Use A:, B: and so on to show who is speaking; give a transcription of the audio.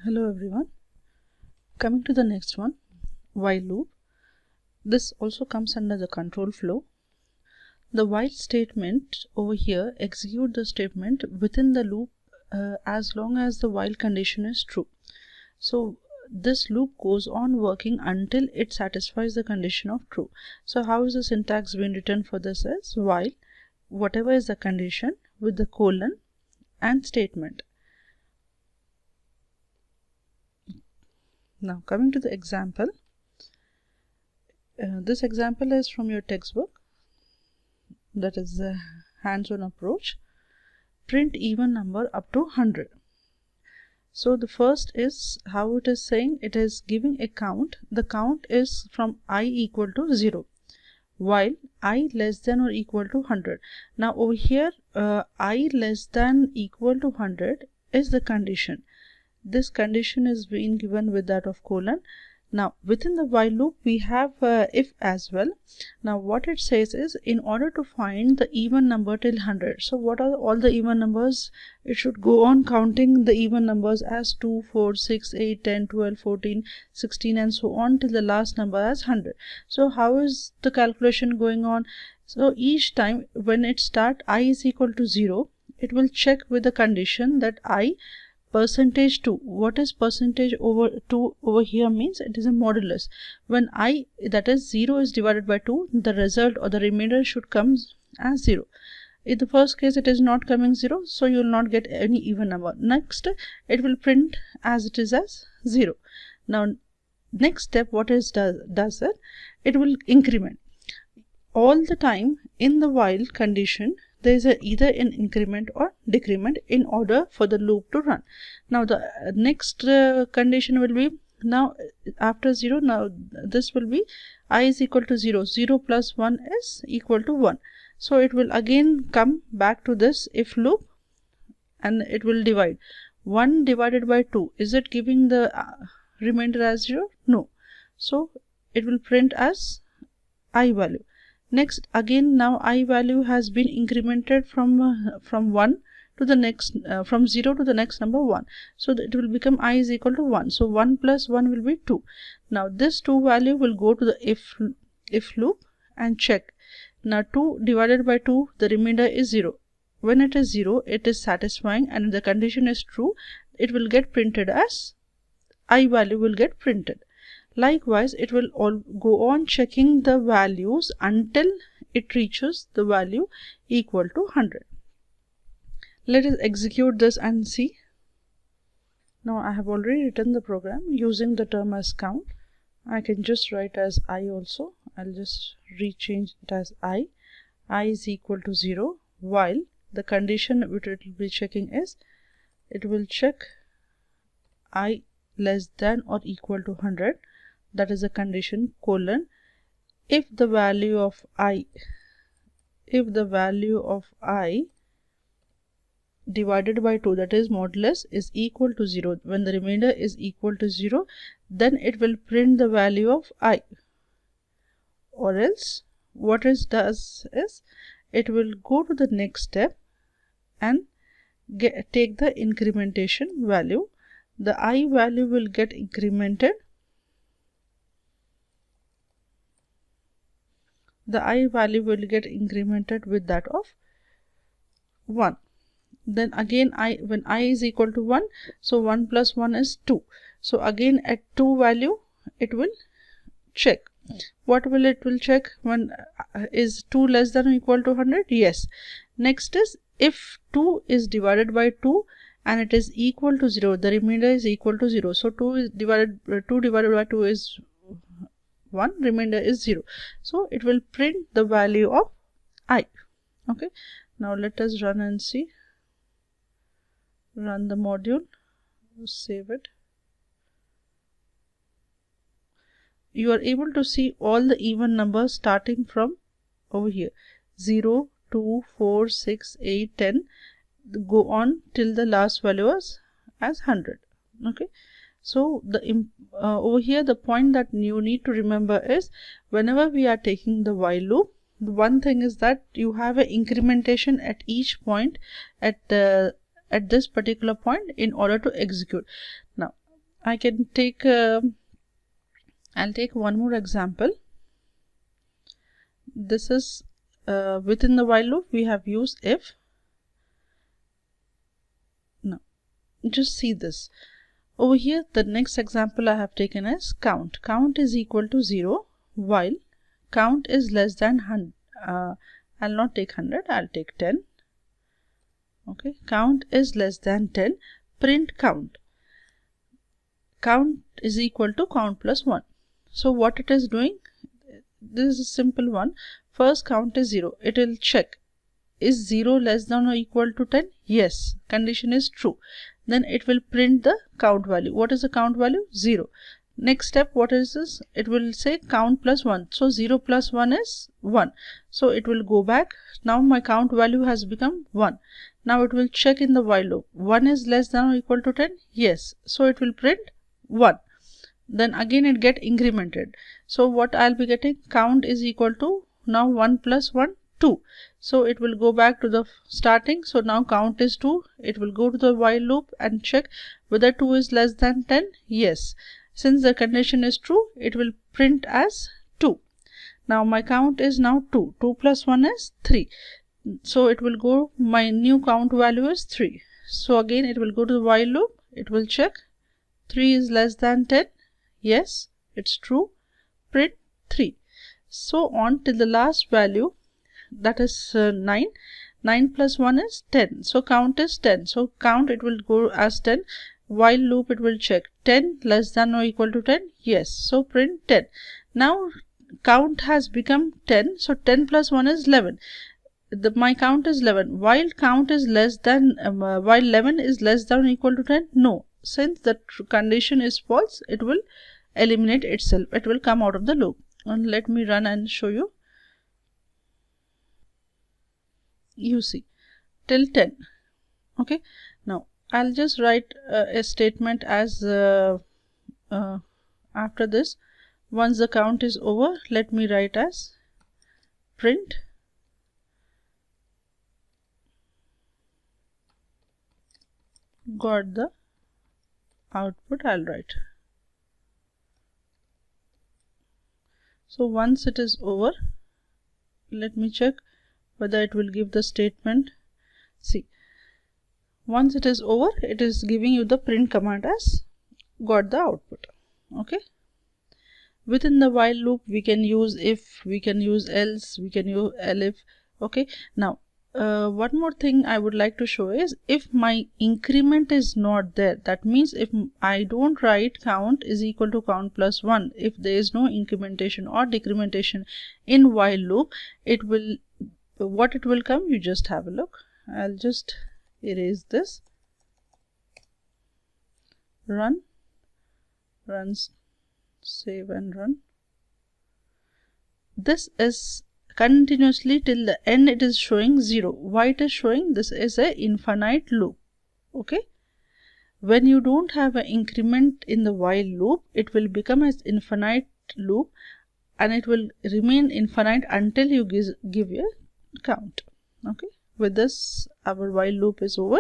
A: Hello everyone. Coming to the next one, while loop. This also comes under the control flow. The while statement over here execute the statement within the loop as long as the while condition is true. So this loop goes on working until it satisfies the condition of true. So how is the syntax being written for this is while whatever is the condition with the colon and statement. Now coming to the example, this example is from your textbook, that is the hands-on approach. Print even number up to 100. So the first is how it is saying, it is giving a count. The count is from I equal to 0 while I less than or equal to 100. Now over here I less than equal to 100 is the condition. This condition is being given with that of colon. Now within the while loop we have if as well. Now what it says is, in order to find the even number till 100, so what are all the even numbers? It should go on counting the even numbers as 2, 4, 6, 8, 10, 12, 14, 16 and so on till the last number as 100. So how is the calculation going on? So each time when it start I is equal to 0, it will check with the condition that I percentage 2. What is percentage over 2 over here means? It is a modulus. When I, that is 0, is divided by 2, the result or the remainder should come as 0. In the first case it is not coming 0, so you will not get any even number. Next it will print as it is as 0. Now next step what it does it will increment. All the time in the while condition there is either an increment or decrement in order for the loop to run. Now the next condition will be, now after 0, now this will be I is equal to 0. 0 plus 1 is equal to 1. So it will again come back to this if loop and it will divide. 1 divided by 2, is it giving the remainder as 0? No. So it will print as I value. Next again, now I value has been incremented from 1 to the next from 0 to the next number 1, so that it will become I is equal to 1. So 1 plus 1 will be 2. Now this 2 value will go to the if loop and check. Now 2 divided by 2, the remainder is 0. When it is 0, it is satisfying and the condition is true, it will get printed as I value will get printed. Likewise, it will all go on checking the values until it reaches the value equal to 100. Let us execute this and see. Now I have already written the program using the term as count. I can just write as I also. I'll just rechange it as I is equal to 0, while the condition which it will be checking is, it will check I less than or equal to 100. That is a condition colon. If the value of I divided by 2, that is modulus, is equal to 0, when the remainder is equal to 0, then it will print the value of I. Or else what it does is, it will go to the next step and take the incrementation value. The I value will get incremented. The I value will get incremented with that of 1. Then again when I is equal to 1, so 1 plus 1 is 2. So again at 2 value it will check. What will it will check? When is 2 less than or equal to 100? Yes. Next is, if 2 is divided by 2 and it is equal to 0, the remainder is equal to 0. So 2 divided by 2 is 1, remainder is 0. So it will print the value of I. Okay. Now let us run and see. Run the module, save it. You are able to see all the even numbers starting from over here, 0, 2, 4, 6, 8, 10, go on till the last value as 100. Okay. So the over here the point that you need to remember is, whenever we are taking the while loop, the one thing is that you have an incrementation at each point at this particular point in order to execute. Now I can take I'll take one more example. This is within the while loop we have used if. Now just see this. Over here the next example I have taken is count. Count is equal to 0 while count is less than 100. I'll not take 100, I'll take 10. Okay, count is less than 10. Print count. Count is equal to count plus 1. So what it is doing, this is a simple one. First count is 0. It will check, is 0 less than or equal to 10? Yes, condition is true. Then it will print the count value. What is the count value? 0. Next step, what is this? It will say count plus 1. So 0 plus 1 is 1. So it will go back. Now my count value has become 1. Now it will check in the while loop. 1 is less than or equal to 10? Yes. So it will print 1. Then again it get incremented. So what I'll be getting, count is equal to now 1 plus 1, 2. So it will go back to the starting. So now count is 2. It will go to the while loop and check whether 2 is less than 10. Yes. Since the condition is true, it will print as 2. Now my count is now 2. 2 plus 1 is 3. So it will go, my new count value is 3. So again it will go to the while loop. It will check 3 is less than 10. Yes, it's true. Print 3. So on till the last value, that is 9. 9 plus 1 is 10. So count is 10. So count, it will go as 10. While loop, it will check 10 less than or equal to 10. Yes. So print 10. Now count has become 10. So 10 plus 1 is 11. My count is 11. While count is less than, while 11 is less than or equal to 10. No. Since the condition is false, it will eliminate itself. It will come out of the loop. And let me run and show you. You see till 10. Okay. Now I'll just write a statement as after this. Once the count is over, let me write as print got the output. I'll write. So once it is over, let me check whether it will give the statement. See, once it is over, it is giving you the print command as got the output. Okay. Within the while loop, we can use if, we can use else, we can use elif. Okay. Now one more thing I would like to show is if my increment is not there, that means if I don't write count is equal to count plus 1, if there is no incrementation or decrementation in while loop, it will, what it will come, you just have a look. I'll just erase this. Run, save and run. This is continuously till the end. It is showing 0. Why it is showing? This is a infinite loop. Okay. When you don't have an increment in the while loop, it will become as infinite loop and it will remain infinite until you give a count. Okay. With this, our while loop is over.